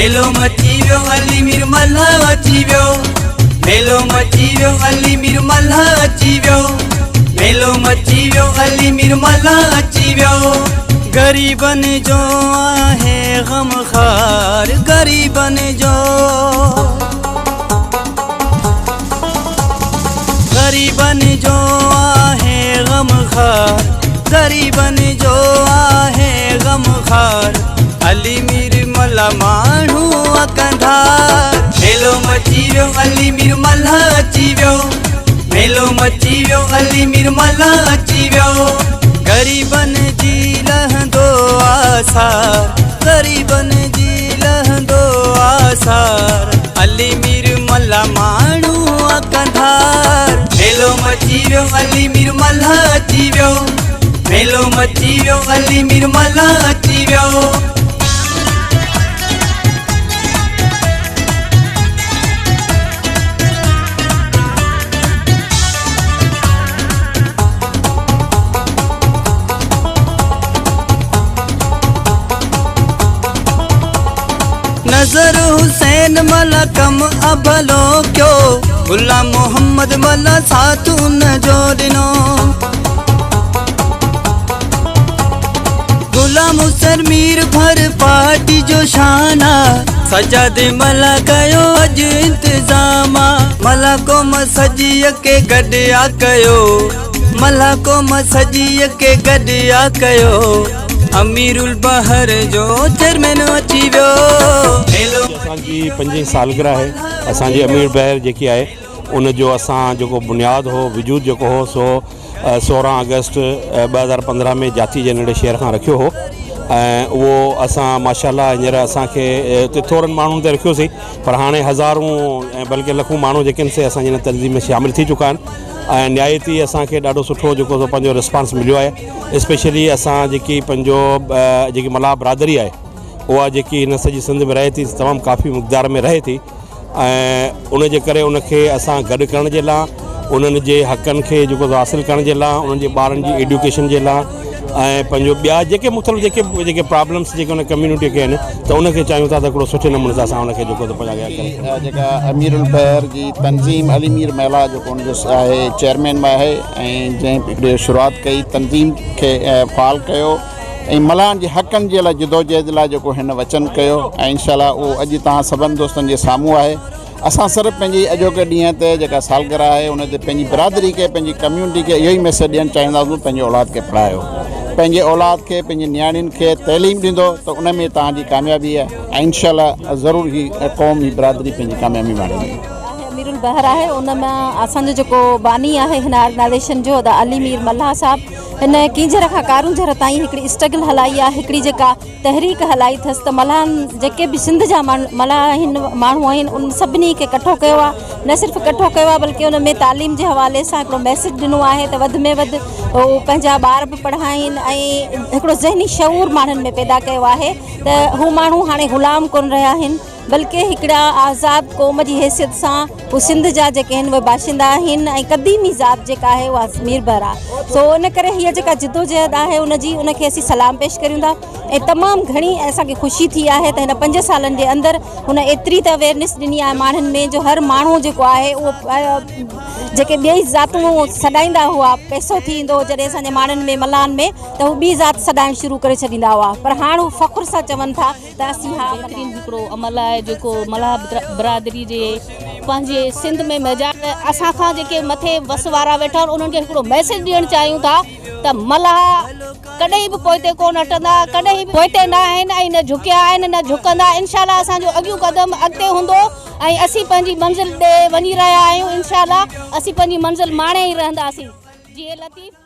मेलो मची वियो अली मीर मल्हा अची वियो मेलो मची वियो अली मीर मल्हा अची वियो मेलो मची वियो अली मीर मल्हा अची वियो गरीबन जो आहे गमखार गरीबन जो गरीबन जो आहे गमखार गरीबन जो आहे गमखार अली मीर मल्हा माण्हू अकंधार मेलो मची वियो अली मीर मल्हा अची वियो मेलो मची वियो अली मीर मल्हा अची वियो गरीबन जी लहंदो आसार गरीबन जी लहंदो आसार अली मीर मल्हा माण्हू अकंधार मेलो मची वियो अली मीर मल्हा अची वियो मेलो मची वियो अली मीर मल्हा अची वियो नजर हुसैन मल्हा कम अभलो क्यों गुलाम मोहम्मद मल्हा साथ उन जो ॾिनो गुलाम हुसैन मीर भर पार्टी जो शाना सजाद मल्हा कयो अॼु इंतजाम मल्हा क़ौम सॼीअ के गॾिया कयो मल्हा क़ौम सॼीअ के गॾिया कयो अमीरुल बहर जो चेयरमैन अची वियो असांजी 5वीं सालगिरह है असांजी अमीर बहर जेकी आहे उन जो असां जेको बुनियाद हो वजूद जेको हो सो 16 अगस्त 2015 में जाती जे नंढे शहर खां रखियो हो ऐं उहो असां माशाल्लाह हींअर असांखे थोरनि माण्हुनि ते रखियोसीं पर हाणे हज़ारूं ऐं बल्कि लखूं माण्हू जेके आहिनि से असांजी हिन तंज़ीम में शामिल थी चुका आहिनि ऐं निहायती असांखे ॾाढो सुठो जेको पंहिंजो रिस्पॉन्स मिलियो आहे स्पेशली असां जेकी पंहिंजो जेकी मल्हा बिरादरी आहे उहा जेकी हिन सॼी सिंध में रहे थी तमामु काफ़ी मक़दार में रहे थी ऐं उन जे करे उनखे असां गॾु करण जे लाइ उन्हनि जे हक़नि खे जेको हासिलु करण जे लाइ उन्हनि जे ॿारनि जी एजुकेशन जे लाइ ऐं पंहिंजो ॿिया जेके मुख़्तलिफ़ जेके प्रॉब्लम्स जेके उन कम्यूनिटी खे आहिनि त उनखे चाहियूं था त हिकिड़ो सुठे नमूने सां असां उनखे जेको पंहिंजा जेका अमीरुल बहर जी तंज़ीम अली मीर महिला जेको उनजो आहे चेयरमैन में आहे ऐं जंहिं हिकिड़ी शुरूआति कई तंज़ीम खे फ़ाल कयो ऐं मल्हानि जे हक़नि जे लाइ जदोजहद लाइ जेको हिन वचन कयो ऐं इंशाअल्लाह उहो अॼु तव्हां सभिनि दोस्तनि जे साम्हूं आहे असां सिर्फ़ु पंहिंजी अॼोके ॾींहं ते जेका सालगिरह आहे उन ते पंहिंजी बिरादरी खे पंहिंजी कम्यूनिटी खे इहो ई मैसेज ॾियणु चाहींदासीं पंहिंजे औलाद खे पढ़ायो पंहिंजे औलाद खे पंहिंजी नियाणियुनि खे तइलीम ॾींदो त उन में तव्हांजी कामयाबी आहे ऐं इंशाअल्लाह ज़रूरु ही क़ौम ही बिरादरी पंहिंजी कामयाबी माणींदी अमीरुल बहर आहे उन में असांजो जेको बानी आहे हिन ऑर्गनाइज़ेशन जो त अली मीर मल्हा साहब हिन कींजर खां कारूंजर ताईं हिकिड़ी स्ट्रगल हलाई आहे हिकिड़ी जेका तहरीक हलाई अथसि त मल्हानि जेके बि सिंध जा मल्हा आहिनि माण्हू आहिनि उन सभिनी खे इकठो कयो आहे न सिर्फ़ु इकठो कयो आहे बल्कि उन में तालीम जे हवाले सां हिकिड़ो मैसेज ॾिनो आहे त वधि में वधि उहो पंहिंजा ॿार बि पढ़ाइनि ऐं हिकिड़ो ज़हनी शऊर माण्हुनि में पैदा कयो आहे त हू माण्हू हाणे ग़ुलाम कोन रहिया आहिनि बल्कि हिकिड़ा आज़ाद क़ौम जी हैसियत सां हू सिंध जा जेके आहिनि उहे बाशिंदा आहिनि ऐं क़दीमी ज़ात जेका आहे उहा अमीर बहर आहे सो इन करे हीअ जेका जिदोजहद आहे उनजी उनखे असीं सलाम पेश करियूं था ऐं तमामु घणी असांखे ख़ुशी थी आहे त हिन 5 सालनि जे अंदरि हुन एतिरी त अवेयरनेस ॾिनी आहे माण्हुनि में जो हर माण्हू जेको आहे उहो जेके ॿिए ज़ातूं सॾाईंदा हुआ पैसो थींदो जॾहिं असांजे माण्हुनि में मल्हानि में त हू ॿी ज़ात सॾाइणु शुरू करे छॾींदा हुआ पर हाणे हू फ़ख़ुर सां चवनि था त असीं हा हिकिड़ो अमल आहे जेको मल्हा बिरादरी जे पंहिंजे सिंध में मजाक असां खां जेके मथे वस वारा वेठा आहिनि उन्हनि खे हिकिड़ो मैसेज ॾियणु चाहियूं था त मल्हा कॾहिं बि पोइते कोन हटंदा कॾहिं बि पोइते न आहिनि ऐं न झुकिया आहिनि न झुकंदा इंशाअल्लाह असांजो अॻियूं क़दम अॻिते हूंदो ऐं असीं पंहिंजी मंज़िल ॾे वञी रहिया आहियूं इंशाअल्लाह असीं पंहिंजी मंज़िल माणे ई रहंदासीं जी लतीफ़।